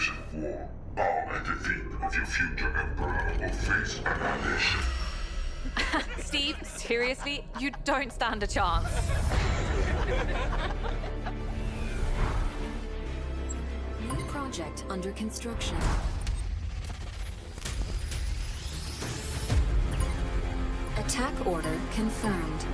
declaration of war. Bow and defeat of your future emperor or face annihilation. Steve, seriously? You don't stand a chance. New project under construction. Attack order confirmed.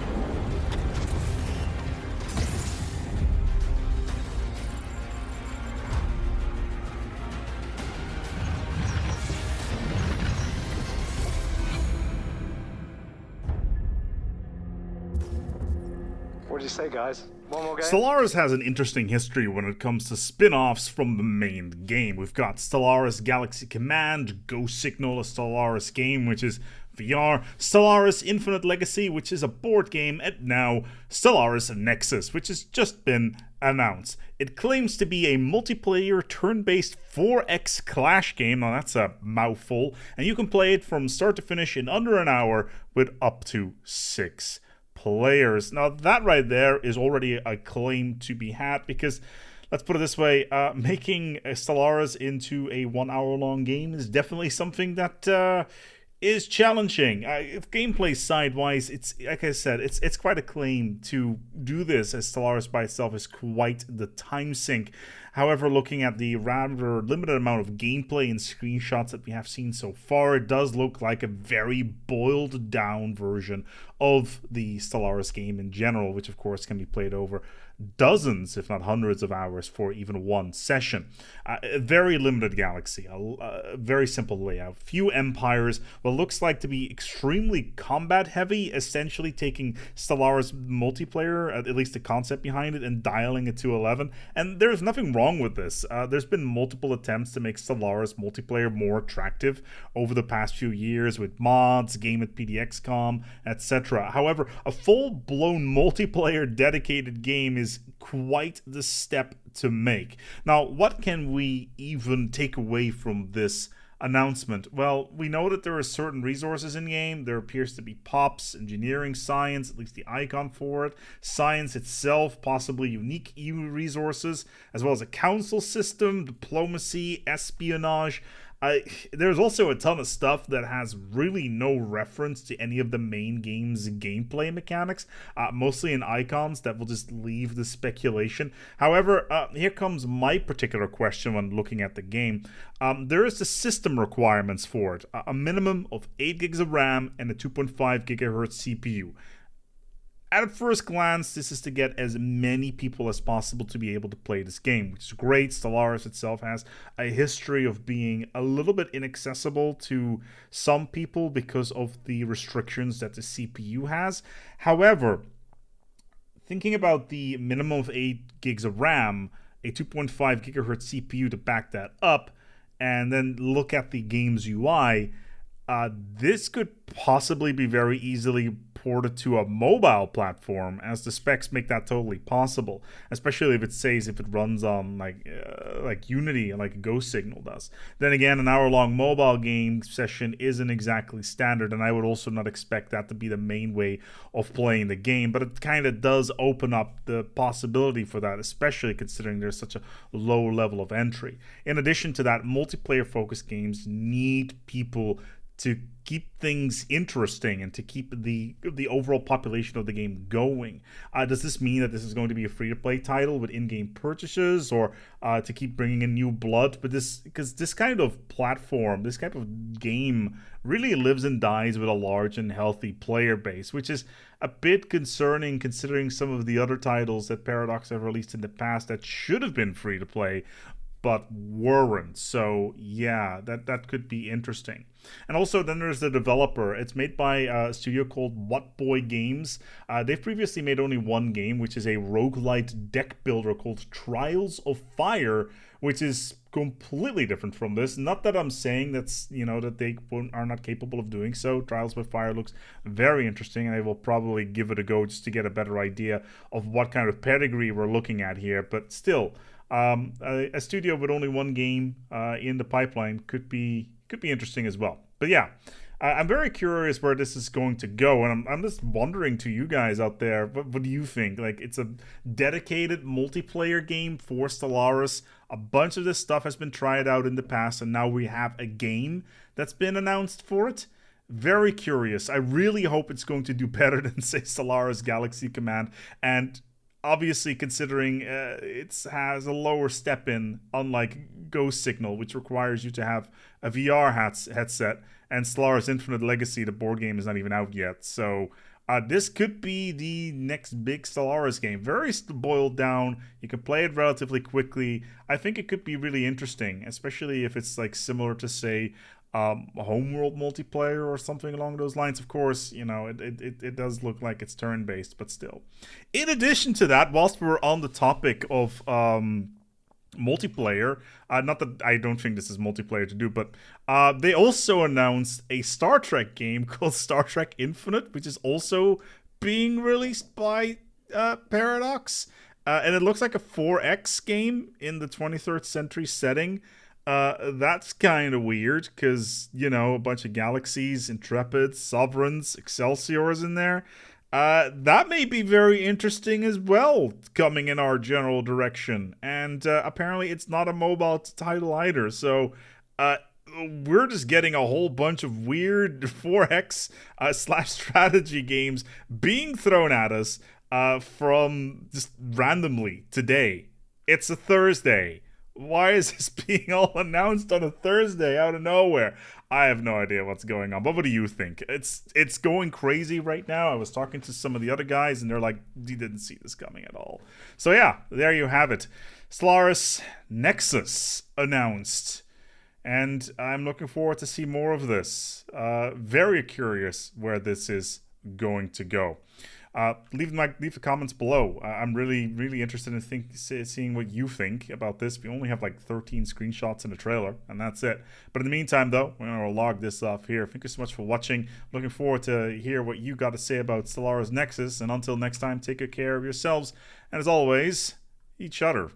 What'd you say, guys? One more game? Stellaris has an interesting history when it comes to spin-offs from the main game. We've got Stellaris Galaxy Command, Ghost Signal, a Stellaris game, which is VR, Stellaris Infinite Legacy, which is a board game, and now Stellaris Nexus, which has just been announced. It claims to be a multiplayer turn-based 4X Clash game. Now that's a mouthful, and you can play it from start to finish in under an hour with up to 6 players. Now that right there is already a claim to be had, because let's put it this way, making Stellaris into a 1 hour long game is definitely something that is challenging. If gameplay side-wise, it's like I said, it's quite a claim to do this, as Stellaris by itself is quite the time sink. However, looking at the rather limited amount of gameplay and screenshots that we have seen so far, it does look like a very boiled down version of the Stellaris game in general, which of course can be played over dozens, if not hundreds of hours for even one session. A very limited galaxy, a very simple layout, few empires, what looks like to be extremely combat heavy, essentially taking Stellaris multiplayer, at least the concept behind it, and dialing it to 11. And there's nothing wrong with this. There's been multiple attempts to make Stellaris multiplayer more attractive over the past few years with mods, Game at PDXCom, etc. However, a full-blown multiplayer dedicated game is quite the step to make. Now, what can we even take away from this announcement? Well, we know that there are certain resources in game. There appears to be POPs, engineering, science, at least the icon for it, science itself, possibly unique EU resources, as well as a council system, diplomacy, espionage. There's also a ton of stuff that has really no reference to any of the main game's gameplay mechanics, mostly in icons that will just leave the speculation. However, here comes my particular question when looking at the game. There is the system requirements for it, a minimum of 8 gigs of RAM and a 2.5 gigahertz CPU. At first glance, this is to get as many people as possible to be able to play this game, which is great. Stellaris itself has a history of being a little bit inaccessible to some people because of the restrictions that the CPU has. However, thinking about the minimum of 8 gigs of RAM, a 2.5 gigahertz CPU to back that up, and then look at the game's UI, this could possibly be very easily ported to a mobile platform, as the specs make that totally possible, especially if it runs on like Unity, like Ghost Signal does. Then again, an hour-long mobile game session isn't exactly standard, and I would also not expect that to be the main way of playing the game, but it kind of does open up the possibility for that, especially considering there's such a low level of entry. In addition to that, multiplayer-focused games need people to keep things interesting and to keep the overall population of the game going. Does this mean that this is going to be a free-to-play title with in-game purchases, or to keep bringing in new blood? But because this kind of platform, this type of game really lives and dies with a large and healthy player base, which is a bit concerning considering some of the other titles that Paradox have released in the past that should have been free-to-play but weren't. So yeah, that could be interesting. And also then there's the developer. It's made by a studio called What Boy Games. They've previously made only one game, which is a roguelite deck builder called Trials of Fire, which is completely different from this. Not that I'm saying that they are not capable of doing so. Trials of Fire looks very interesting, and I will probably give it a go just to get a better idea of what kind of pedigree we're looking at here. But still, a studio with only one game in the pipeline could be interesting as well. But yeah, I'm very curious where this is going to go, and I'm just wondering to you guys out there, what do you think? Like, it's a dedicated multiplayer game for Stellaris. A bunch of this stuff has been tried out in the past, and now we have a game that's been announced for it. Very curious. I really hope it's going to do better than, say, Stellaris Galaxy Command, and obviously considering it has a lower step in, unlike Ghost Signal, which requires you to have a VR headset, and Stellaris Infinite Legacy, the board game, is not even out yet. So this could be the next big Stellaris game. Very boiled down. You can play it relatively quickly. I think it could be really interesting, especially if it's like similar to, say, homeworld multiplayer or something along those lines. Of course, you know, it does look like it's turn-based, but still. In addition to that, whilst we're on the topic of multiplayer, not that I don't think this is multiplayer to do, but they also announced a Star Trek game called Star Trek Infinite, which is also being released by Paradox, and it looks like a 4X game in the 23rd century setting. That's kind of weird because, you know, a bunch of galaxies, Intrepids, Sovereigns, Excelsiors in there. That may be very interesting as well, coming in our general direction. And apparently it's not a mobile title either. So we're just getting a whole bunch of weird 4X / strategy games being thrown at us from just randomly today. It's a Thursday. Why is this being all announced on a Thursday out of nowhere? I have no idea what's going on. But what do you think? It's going crazy right now. I was talking to some of the other guys, and they're like, "You didn't see this coming at all." So yeah, there you have it. Stellaris Nexus announced, and I'm looking forward to see more of this. Very curious where this is going to go. Leave the comments below. I'm really interested in seeing what you think about this. We only have like 13 screenshots in the trailer, and that's it. But in the meantime, though, we're going to log this off here. Thank you so much for watching. Looking forward to hear what you got to say about Stellaris Nexus. And until next time, take good care of yourselves. And as always, each other.